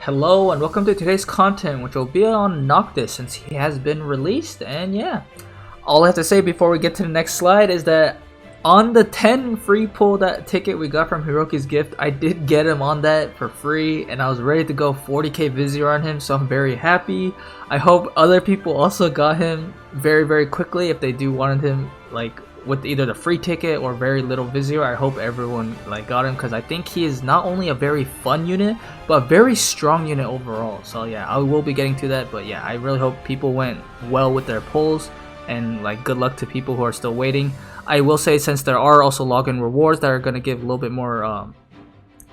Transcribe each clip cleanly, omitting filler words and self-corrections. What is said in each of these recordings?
Hello and welcome to today's content, which will be on Noctis since he has been released. And yeah, all I have to say before we get to the next slide is that on the 10 free pull that ticket we got from Hiroki's gift, I did get him on that for free and I was ready to go 40k Vizier on him, so I'm very happy. I hope other people also got him very quickly if they do wanted him like with either the free ticket or very little Vizier. I hope everyone got him because I think he is not only a very fun unit but a very strong unit overall. So yeah, I will be getting to that, but yeah, I really hope people went well with their pulls and good luck to people who are still waiting. I will say, since there are also login rewards that are going to give a little bit more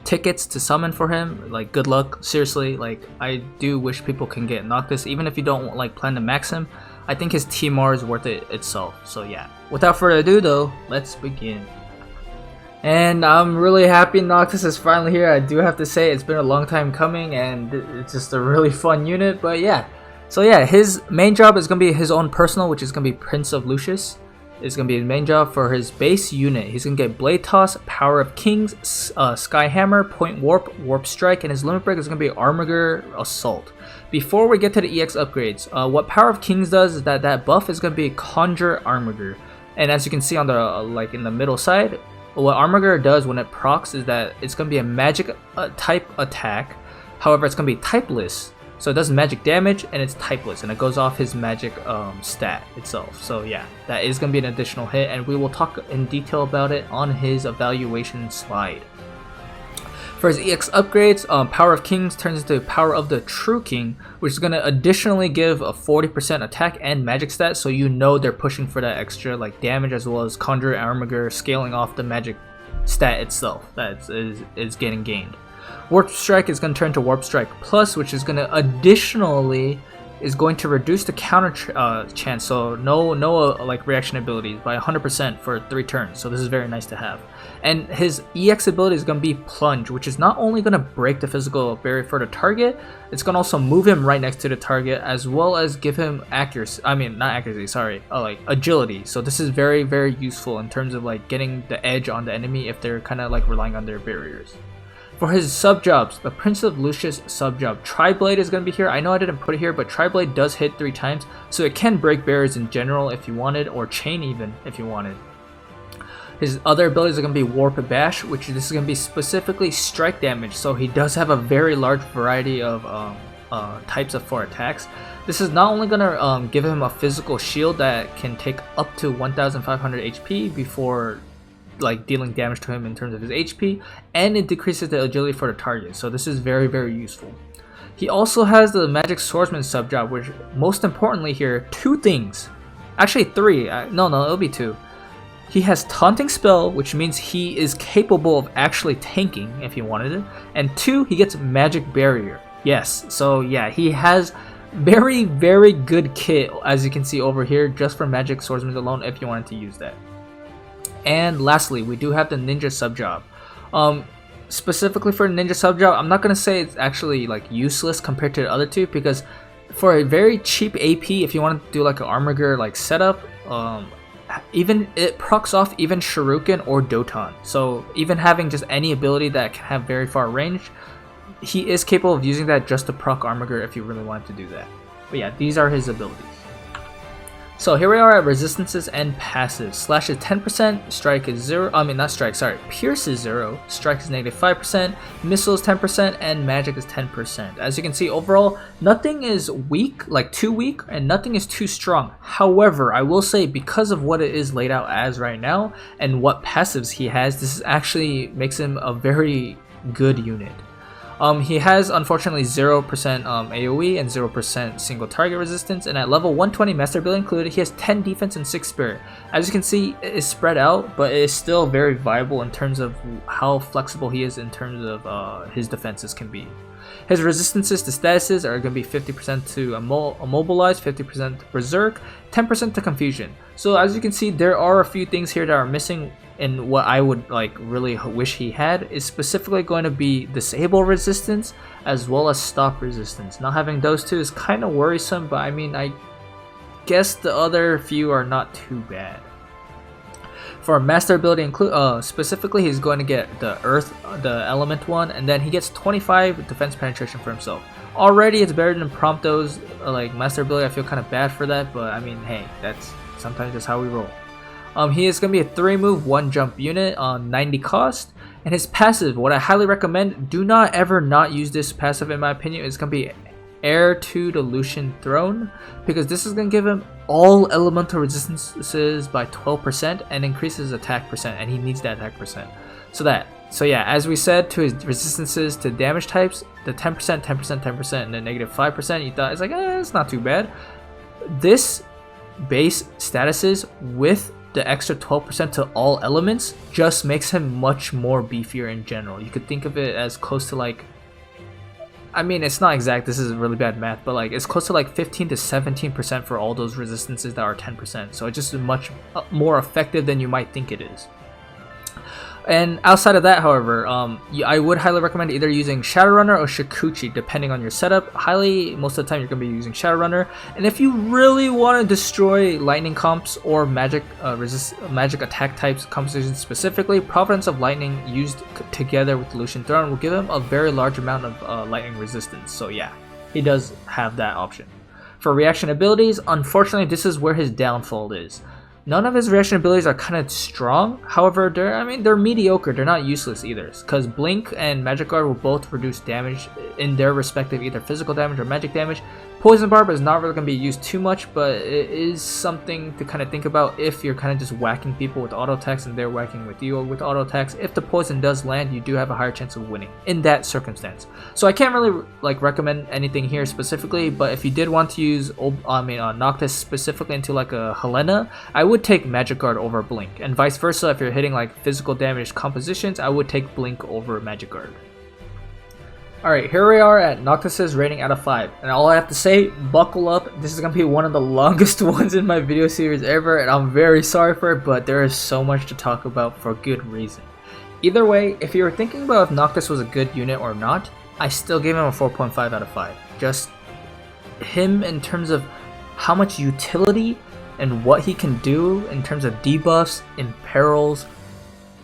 tickets to summon for him, good luck. Seriously, I do wish people can get Noctis even if you don't plan to max him. I think his TMR is worth it itself. So yeah, without further ado though, let's begin. And I'm really happy Noctis is finally here. I do have to say it's been a long time coming and it's just a really fun unit. But yeah, so yeah, his main job is going to be his own personal, which is going to be Prince of Lucius. It's going to be his main job for his base unit. He's going to get Blade Toss, Power of Kings, Sky Hammer, Point Warp, Warp Strike, and his limit break is going to be Armiger Assault. Before we get to the EX upgrades, what Power of Kings does is that buff is going to be Conjure Armiger. And as you can see on the in the middle side, what Armiger does when it procs is that it's going to be a magic type attack. However, it's going to be typeless. So it does magic damage and it's typeless and it goes off his magic stat itself. So yeah, that is going to be an additional hit and we will talk in detail about it on his evaluation slide. For his EX upgrades, Power of Kings turns into Power of the True King, which is going to additionally give a 40% attack and magic stat, so you know they're pushing for that extra damage as well as Conjure Armiger scaling off the magic stat itself that is getting gained. Warp Strike is going to turn to Warp Strike Plus, which is going to additionally reduce the counter chance, so no reaction abilities by 100% for 3 turns. So this is very nice to have. And his EX ability is going to be Plunge, which is not only going to break the physical barrier for the target, it's going to also move him right next to the target as well as give him accuracy. I mean, not accuracy, sorry, agility. So this is very useful in terms of getting the edge on the enemy if they're kind of relying on their barriers. For his sub-jobs, the Prince of Lucius sub-job, Tri-Blade is going to be here. I know I didn't put it here, but Tri-Blade does hit 3 times, so it can break barriers in general if you wanted, or chain even if you wanted. His other abilities are going to be Warp Bash, which this is going to be specifically strike damage, so he does have a very large variety of types for attacks. This is not only going to give him a physical shield that can take up to 1500 HP before dealing damage to him in terms of his HP, and it decreases the agility for the target, so this is very useful. He also has the Magic Swordsman sub-job, which most importantly here, 2 things, actually 3, no it'll be 2. He has Taunting Spell, which means he is capable of actually tanking if he wanted it, and 2, he gets Magic Barrier. Yes, so yeah, he has very good kit, as you can see over here, just for Magic Swordsman alone if you wanted to use that. And lastly, we do have the Ninja sub-job. Specifically for the Ninja sub-job, I'm not going to say it's actually useless compared to the other 2, because for a very cheap AP, if you want to do an Armiger setup, even it procs off even Shuriken or Doton. So even having just any ability that can have very far range, he is capable of using that just to proc Armiger if you really wanted to do that. But yeah, these are his abilities. So here we are at resistances and passives. Slash is 10%, strike is 0, pierce is 0, strike is -5%, missile is 10%, and magic is 10%. As you can see, overall, nothing is weak, too weak, and nothing is too strong. However, I will say, because of what it is laid out as right now, and what passives he has, this actually makes him a very good unit. He has unfortunately 0% AoE and 0% single target resistance, and at level 120 Master Ability included, he has 10 defense and 6 spirit. As you can see, it is spread out, but it is still very viable in terms of how flexible he is in terms of his defenses can be. His resistances to statuses are going to be 50% to Immobilize, 50% to Berserk, 10% to Confusion. So as you can see, there are a few things here that are missing, and what I would really wish he had is specifically going to be Disable resistance as well as Stop resistance. Not having those 2 is kind of worrisome, but I mean, I guess the other few are not too bad. For master ability specifically, he's going to get the earth, the element one, and then he gets 25 defense penetration for himself. Already it's better than Prompto's like master ability. I feel kind of bad for that, but I mean, hey, that's sometimes just how we roll. He is going to be a 3 move, 1 jump unit on 90 cost. And his passive, what I highly recommend, do not ever not use this passive in my opinion, is going to be Heir to the Lucian Throne, because this is going to give him all elemental resistances by 12% and increases attack percent, and he needs that attack percent. So yeah, as we said, to his resistances to damage types, the 10%, 10%, 10%, and the negative 5%, you thought it's like, it's not too bad. This base statuses with the extra 12% to all elements just makes him much more beefier in general. You could think of it as close to like, I mean, it's not exact, this is really bad math, but like it's close to like 15 to 17% for all those resistances that are 10%. So it's just much more effective than you might think it is. And outside of that, however, I would highly recommend either using Shadowrunner or Shikuchi, depending on your setup. Most of the time you're going to be using Shadowrunner. And if you really want to destroy lightning comps or magic attack types compositions specifically, Providence of Lightning used together with the Lucian Throne will give him a very large amount of lightning resistance. So yeah, he does have that option. For reaction abilities, unfortunately, this is where his downfall is. None of his reaction abilities are kind of strong. However, they're mediocre. They're not useless either, because Blink and Magic Guard will both reduce damage in their respective either physical damage or magic damage. Poison Barb is not really going to be used too much, but it is something to kind of think about if you're kind of just whacking people with auto attacks and they're whacking with you with auto attacks. If the poison does land, you do have a higher chance of winning in that circumstance. So I can't really like recommend anything here specifically, but if you did want to use Noctis specifically into like a Helena, I would take Magic Guard over Blink, and vice versa. If you're hitting like physical damage compositions, I would take Blink over Magic Guard. Alright, here we are at Noctis's rating out of 5, and all I have to say, buckle up. This is going to be one of the longest ones in my video series ever, and I'm very sorry for it, but there is so much to talk about for good reason. Either way, if you were thinking about if Noctis was a good unit or not, I still gave him a 4.5 out of 5. Just him in terms of how much utility and what he can do in terms of debuffs, imperils,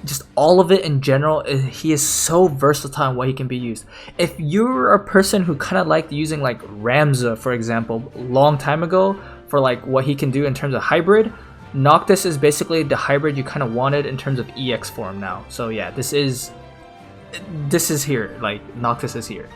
just all of it in general. He is so versatile in what he can be used. If you're a person who kind of liked using like Ramza, for example, long time ago for like what he can do in terms of hybrid, Noctis is basically the hybrid you kind of wanted in terms of EX form now. So yeah, this is here, like Noctis is here.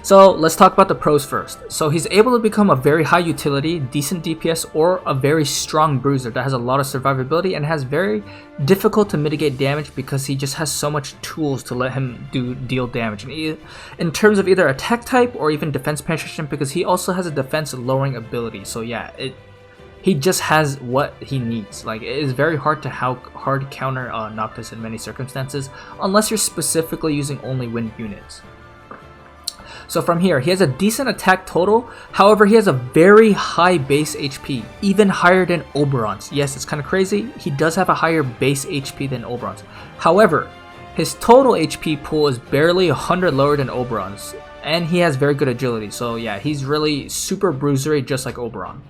So let's talk about the pros first. So he's able to become a very high utility, decent DPS, or a very strong bruiser that has a lot of survivability and has very difficult to mitigate damage because he just has so much tools to let him deal damage. And in terms of either attack type or even defense penetration, because he also has a defense lowering ability. So yeah, he just has what he needs. Like, it is very hard to hard counter Noctis in many circumstances unless you're specifically using only wind units. So from here, he has a decent attack total, however he has a very high base HP, even higher than Oberon's. Yes, it's kind of crazy, he does have a higher base HP than Oberon's. However, his total HP pool is barely 100 lower than Oberon's, and he has very good agility, so yeah, he's really super bruisery just like Oberon.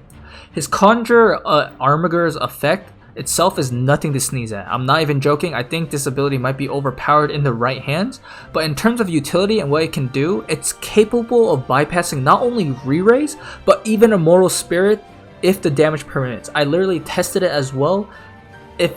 His Conjure Armiger's effect itself is nothing to sneeze at. I'm not even joking. I think this ability might be overpowered in the right hands, but in terms of utility and what it can do, it's capable of bypassing not only re-raise, but even Immortal Spirit if the damage permits. I literally tested it as well. If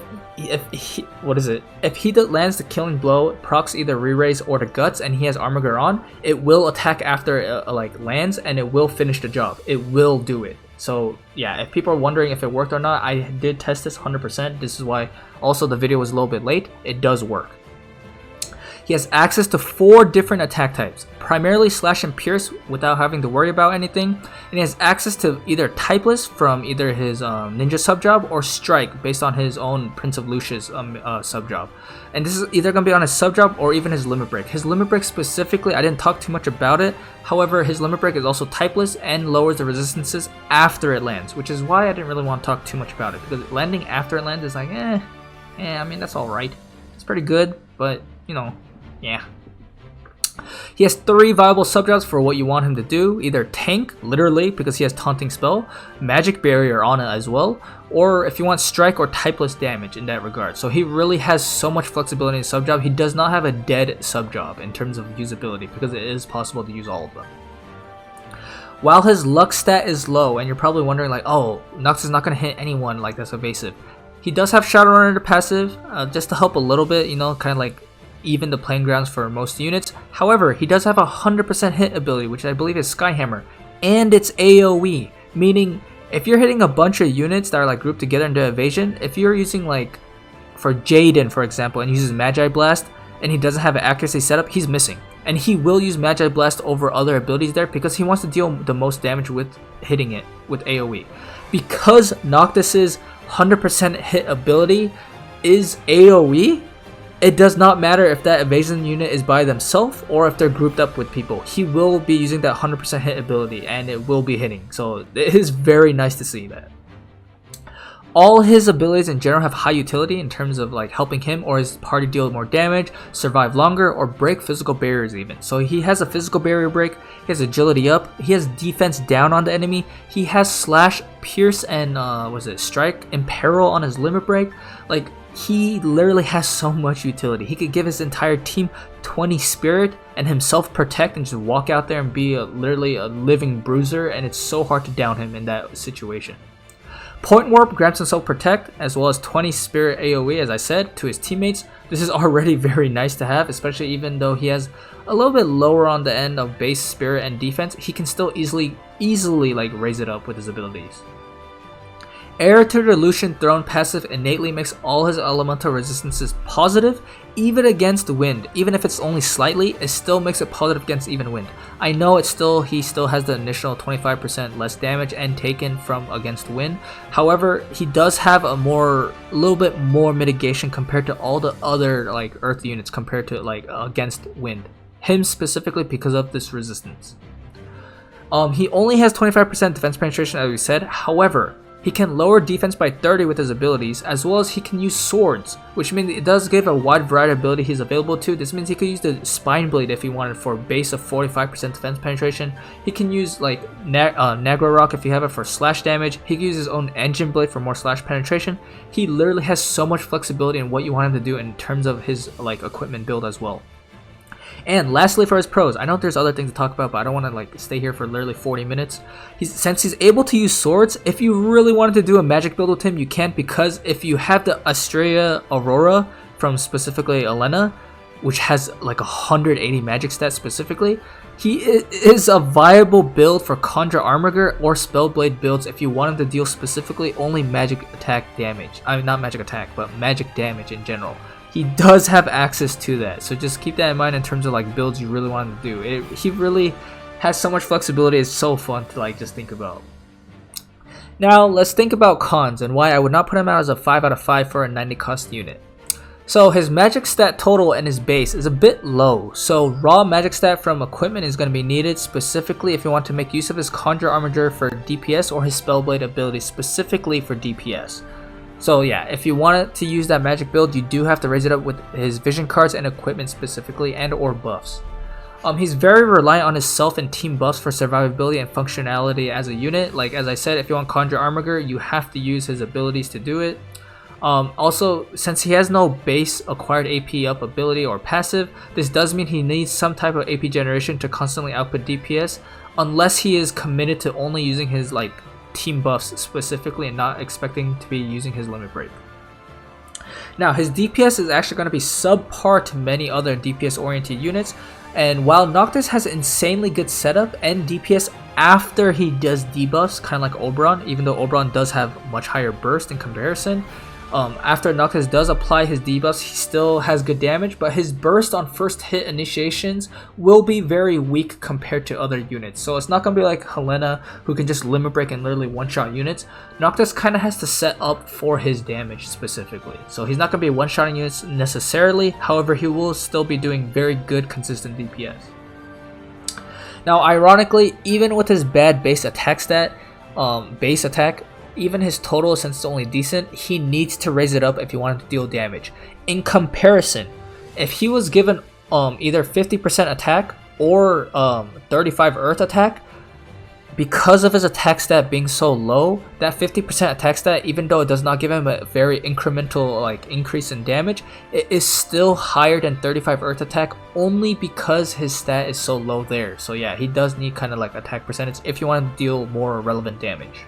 he lands the killing blow, procs either re-raise or the guts, and he has Armiger on, it will attack after it lands, and it will finish the job. It will do it. So yeah, if people are wondering if it worked or not, I did test this 100%. This is why also the video was a little bit late. It does work. He has access to 4 different attack types, primarily Slash and Pierce without having to worry about anything, and he has access to either Typeless from either his Ninja subjob or Strike based on his own Prince of Lucius subjob. And this is either going to be on his subjob or even his Limit Break. His Limit Break specifically, I didn't talk too much about it, however his Limit Break is also Typeless and lowers the resistances after it lands, which is why I didn't really want to talk too much about it, because landing after it lands is like, I mean, that's alright. It's pretty good, but, you know, yeah. He has 3 viable subjobs for what you want him to do, either tank, literally, because he has taunting spell, magic barrier on it as well, or if you want strike or typeless damage in that regard. So he really has so much flexibility in subjob. He does not have a dead subjob in terms of usability, because it is possible to use all of them. While his luck stat is low, and you're probably wondering like, oh, Noctis is not going to hit anyone like that's evasive. He does have Shadowrunner to passive, just to help a little bit, you know, kind of like even the playing grounds for most units. However, he does have a 100% hit ability, which I believe is Skyhammer, and it's AoE, meaning if you're hitting a bunch of units that are like grouped together into evasion, if you're using like for Jaden for example and uses Magi Blast and he doesn't have an accuracy setup, he's missing, and he will use Magi Blast over other abilities there because he wants to deal the most damage with hitting it with AoE. Because Noctis's 100% hit ability is AoE, it does not matter if that evasion unit is by themselves or if they're grouped up with people. He will be using that 100% hit ability and it will be hitting. So it is very nice to see that. All his abilities in general have high utility in terms of like helping him or his party deal more damage, survive longer, or break physical barriers even. So he has a physical barrier break, he has agility up, he has defense down on the enemy, he has slash, pierce, and strike, imperil on his limit break. Like, he literally has so much utility. He could give his entire team 20 spirit and himself protect and just walk out there and be literally a living bruiser, and it's so hard to down him in that situation. Point Warp grants himself protect as well as 20 spirit AoE, as I said, to his teammates. This is already very nice to have, especially even though he has a little bit lower on the end of base spirit and defense, he can still easily like raise it up with his abilities. Heir to the Lucian Throne passive innately makes all his elemental resistances positive, even against wind. Even if it's only slightly, it still makes it positive against even wind. I know he still has the initial 25% less damage and taken from against wind. However, he does have a little bit more mitigation compared to all the other like earth units compared to like against wind. Him specifically because of this resistance. He only has 25% defense penetration, as we said. However, he can lower defense by 30 with his abilities, as well as he can use swords, which means it does give a wide variety of ability he's available to. This means he could use the Spine Blade if he wanted for a base of 45% defense penetration. He can use like Nagra Rock if you have it for slash damage. He can use his own Engine Blade for more slash penetration. He literally has so much flexibility in what you want him to do in terms of his like equipment build as well. And lastly, for his pros, I know there's other things to talk about, but I don't want to like stay here for literally 40 minutes. Since he's able to use swords, if you really wanted to do a magic build with him, you can, because if you have the Astrea Aurora from specifically Elena, which has like 180 magic stats specifically, he is a viable build for Conjure Armiger or Spellblade builds if you want him to deal specifically only magic attack damage. I mean, not magic attack, but magic damage in general. He does have access to that, so just keep that in mind in terms of like builds you really want him to do. He really has so much flexibility, it's so fun to like just think about. Now let's think about cons and why I would not put him out as a 5 out of 5 for a 90 cost unit. So his magic stat total and his base is a bit low, so raw magic stat from equipment is going to be needed, specifically if you want to make use of his Conjure Armiger for DPS or his Spellblade ability specifically for DPS. So yeah, if you wanted to use that magic build, you do have to raise it up with his vision cards and equipment specifically, and or buffs. He's very reliant on his self and team buffs for survivability and functionality as a unit. Like as I said, if you want Conjure Armiger, you have to use his abilities to do it. Also, since he has no base acquired AP up ability or passive, this does mean he needs some type of AP generation to constantly output DPS, unless he is committed to only using his like team buffs specifically and not expecting to be using his limit break. Now his DPS is actually going to be subpar to many other DPS oriented units, and while Noctis has insanely good setup and DPS after he does debuffs, kind of like Oberon, even though Oberon does have much higher burst in comparison, after Noctis does apply his debuffs, he still has good damage, but his burst on first hit initiations will be very weak compared to other units. So it's not going to be like Helena, who can just limit break and literally one-shot units. Noctis kind of has to set up for his damage specifically. So he's not going to be one-shotting units necessarily, however he will still be doing very good consistent DPS. Now ironically, even with his bad base attack stat, even his total, since it's only decent, he needs to raise it up if you want him to deal damage. In comparison, if he was given either 50% attack or 35 earth attack. Because of his attack stat being so low, that 50% attack stat, even though it does not give him a very incremental like increase in damage, it is still higher than 35 earth attack only because his stat is so low there. So yeah, he does need kind of like attack percentage if you want to deal more relevant damage.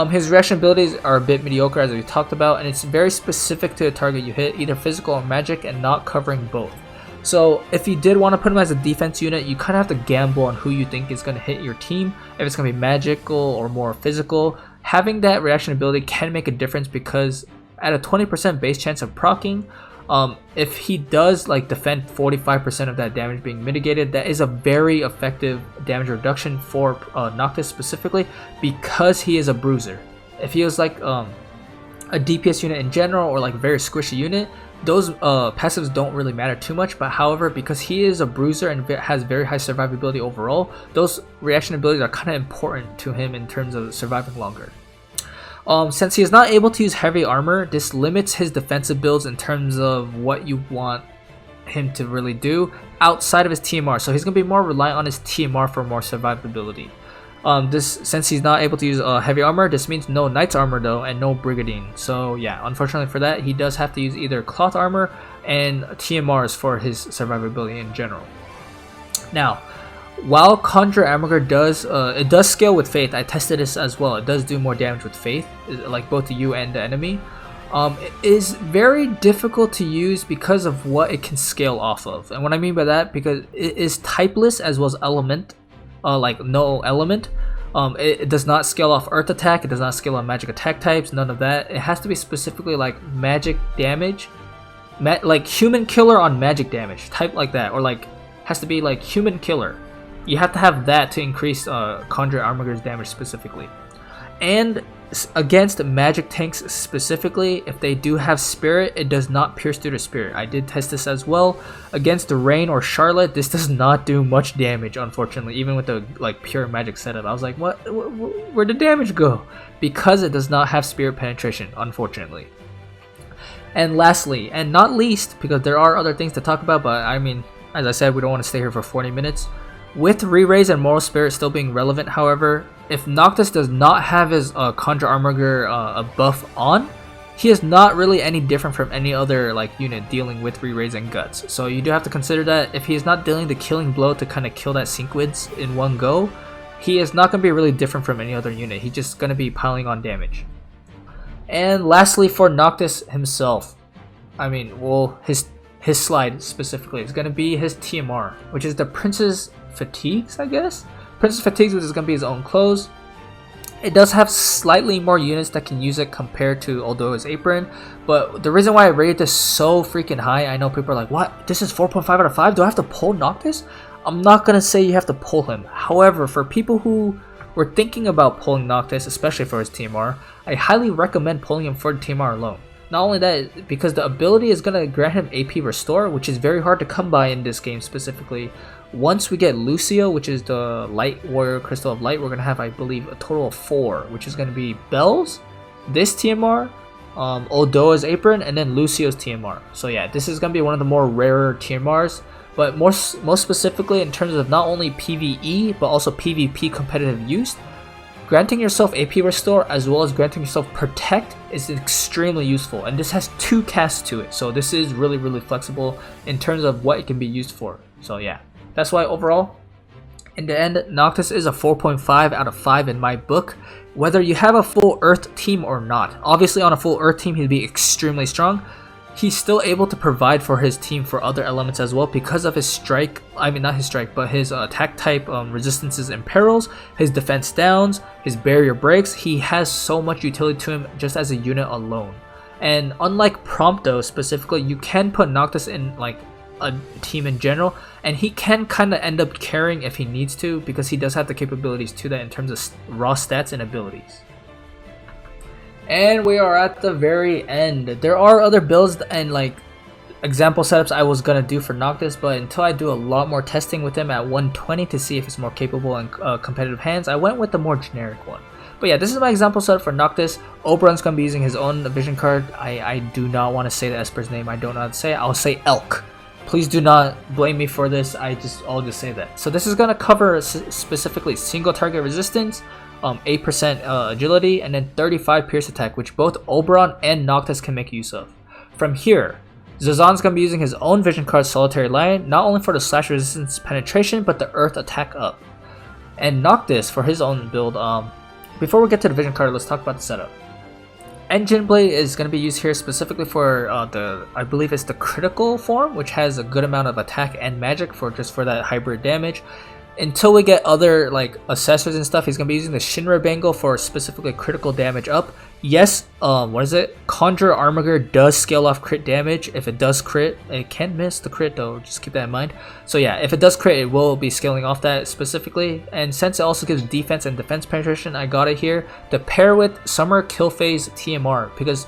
His reaction abilities are a bit mediocre, as we talked about, and it's very specific to the target you hit, either physical or magic, and not covering both. So if you did want to put him as a defense unit, you kind of have to gamble on who you think is going to hit your team. If it's going to be magical or more physical, having that reaction ability can make a difference, because at a 20% base chance of proccing, if he does like defend 45% of that damage being mitigated, that is a very effective damage reduction for Noctis specifically, because he is a bruiser. If he was like a DPS unit in general, or like a very squishy unit, those passives don't really matter too much. But however, because he is a bruiser and has very high survivability overall, those reaction abilities are kind of important to him in terms of surviving longer. Since he is not able to use heavy armor, this limits his defensive builds in terms of what you want him to really do outside of his TMR. So he's going to be more reliant on his TMR for more survivability. Since he's not able to use heavy armor, this means no knight's armor though, and no brigadine. So yeah, unfortunately for that, he does have to use either cloth armor and TMRs for his survivability in general. Now, while Conjure Armor does scale with Faith, I tested this as well. It does do more damage with Faith, like both to you and the enemy. It is very difficult to use because of what it can scale off of. And what I mean by that, because it is typeless as well as element. Like no element. It does not scale off earth attack, it does not scale on magic attack types, none of that. It has to be specifically like magic damage, like human killer on magic damage, type like that, or like has to be like human killer. You have to have that to increase Conjure Armiger's damage specifically. And against magic tanks specifically, if they do have spirit, it does not pierce through the spirit. I did test this as well. Against Rain or Charlotte, this does not do much damage, unfortunately, even with the like pure magic setup. I was like, where'd the damage go? Because it does not have spirit penetration, unfortunately. And lastly, and not least, because there are other things to talk about, but I mean, as I said, we don't want to stay here for 40 minutes. With Re-Raise and Moral Spirit still being relevant, however, if Noctis does not have his Conjure Armor buff on, he is not really any different from any other like unit dealing with Re-Raise and Guts. So you do have to consider that if he is not dealing the killing blow to kind of kill that Syncwids in one go, he is not going to be really different from any other unit. He's just going to be piling on damage. And lastly, for Noctis himself, I mean, well, his slide specifically is going to be his TMR, which is the Prince's Fatigues, I guess? Prince's Fatigues, which is going to be his own clothes. It does have slightly more units that can use it compared to Oldoa's Apron, but the reason why I rated this so freaking high, I know people are like, what? This is 4.5 out of 5? Do I have to pull Noctis? I'm not going to say you have to pull him. However, for people who were thinking about pulling Noctis, especially for his TMR, I highly recommend pulling him for the TMR alone. Not only that, because the ability is going to grant him AP Restore, which is very hard to come by in this game specifically. Once we get Lucio, which is the Light Warrior Crystal of Light, we're going to have, I believe, a total of 4, which is going to be Belle's, this TMR, Oldoa's Apron, and then Lucio's TMR. So yeah, this is going to be one of the more rarer TMRs, but most specifically in terms of not only PvE, but also PvP competitive use, granting yourself AP Restore as well as granting yourself Protect is extremely useful, and this has 2 casts to it, so this is really, really flexible in terms of what it can be used for. So yeah. That's why overall, in the end, Noctis is a 4.5 out of 5 in my book. Whether you have a full Earth team or not. Obviously on a full Earth team he'd be extremely strong. He's still able to provide for his team for other elements as well because of his strike, I mean not his strike, but his attack type resistances and perils, his defense downs, his barrier breaks. He has so much utility to him just as a unit alone. And unlike Prompto specifically, you can put Noctis in like a team in general, and he can kind of end up carrying if he needs to, because he does have the capabilities to that in terms of raw stats and abilities. And we are at the very end. There are other builds and like example setups I was gonna do for Noctis, but until I do a lot more testing with him at 120 to see if it's more capable in competitive hands, I went with the more generic one. But yeah, this is my example setup for Noctis. Oberon's gonna be using his own vision card. I do not want to say the Esper's name. I don't know how to say it. I'll say Elk. Please do not blame me for this. I'll just say that. So this is gonna cover specifically single target resistance, 8% agility, and then 35 pierce attack, which both Oberon and Noctis can make use of. From here, Zazan's gonna be using his own vision card, Solitary Lion, not only for the slash resistance penetration, but the earth attack up. And Noctis for his own build. Before we get to the vision card, let's talk about the setup. Engine Blade is going to be used here specifically for I believe it's the critical form, which has a good amount of attack and magic for that hybrid damage. Until we get other like accessories and stuff, he's going to be using the Shinra Bangle for specifically critical damage up. Yes, Conjure Armiger does scale off crit damage. If it does crit, it can miss the crit though, just keep that in mind. So yeah, if it does crit, it will be scaling off that specifically. And since it also gives defense and defense penetration, I got it here to pair with Summer Kill Phase TMR, because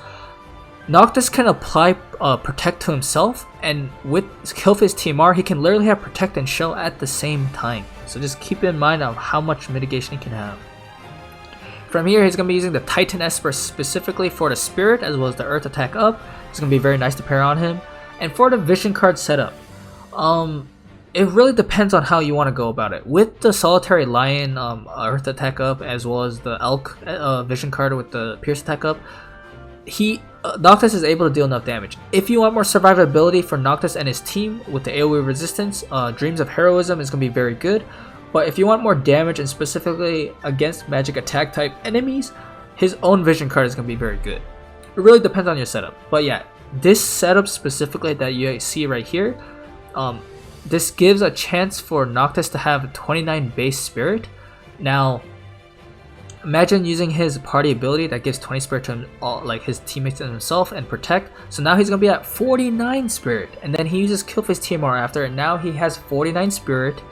Noctis can apply Protect to himself, and with Kill Phase TMR, he can literally have Protect and Shell at the same time. So just keep in mind of how much mitigation he can have. From here, he's going to be using the Titan Esper specifically for the Spirit as well as the Earth attack up. It's going to be very nice to pair on him. And for the Vision card setup, it really depends on how you want to go about it. With the Solitary Lion Earth attack up as well as the Elk Vision card with the Pierce attack up, Noctis is able to deal enough damage. If you want more survivability for Noctis and his team with the AoE resistance, Dreams of Heroism is going to be very good. But if you want more damage and specifically against magic attack type enemies, his own vision card is going to be very good. It really depends on your setup. But yeah, this setup specifically that you see right here, this gives a chance for Noctis to have 29 base spirit. Now, imagine using his party ability that gives 20 spirit to like his teammates and himself and protect. So now he's going to be at 49 spirit. And then he uses Kill Phase TMR after, and now he has 49 spirit.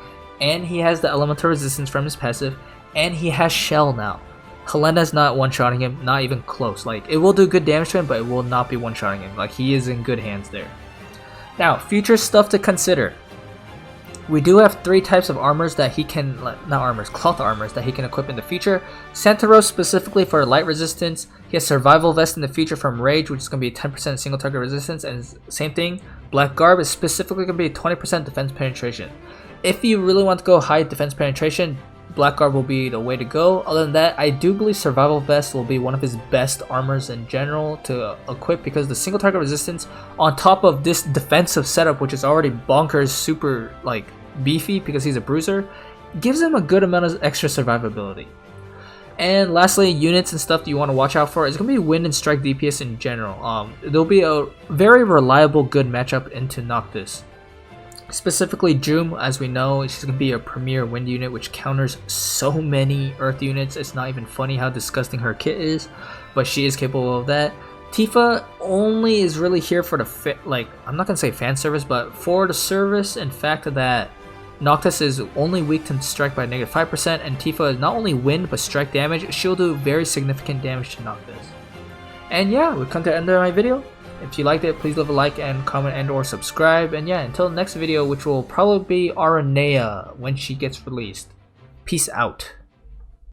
And he has the elemental resistance from his passive, and he has Shell now. Helena's not one-shotting him, not even close. Like, it will do good damage to him, but it will not be one-shotting him. Like, he is in good hands there. Now, future stuff to consider. We do have 3 types of armors that he can, cloth armors that he can equip in the future. Santaros specifically for light resistance. He has Survival Vest in the future from Rage, which is going to be 10% single target resistance, and same thing. Black Garb is specifically going to be 20% defense penetration. If you really want to go high defense penetration, Black Garb will be the way to go. Other than that, I do believe Survival Vest will be one of his best armors in general to equip, because the single target resistance on top of this defensive setup, which is already bonkers super like beefy because he's a bruiser, gives him a good amount of extra survivability. And lastly, units and stuff that you want to watch out for is going to be wind and strike DPS in general. There'll be a very reliable good matchup into Noctis. Specifically Jum, as we know, she's going to be a premier wind unit which counters so many earth units. It's not even funny how disgusting her kit is, but she is capable of that. Tifa only is really here for the I'm not going to say fan service, but for the service and fact that Noctis is only weak to strike by -5%, and Tifa is not only wind but strike damage. She'll do very significant damage to Noctis. And yeah, we've come to the end of my video. If you liked it, please leave a like and comment and or subscribe. And yeah, until the next video, which will probably be Aranea when she gets released. Peace out.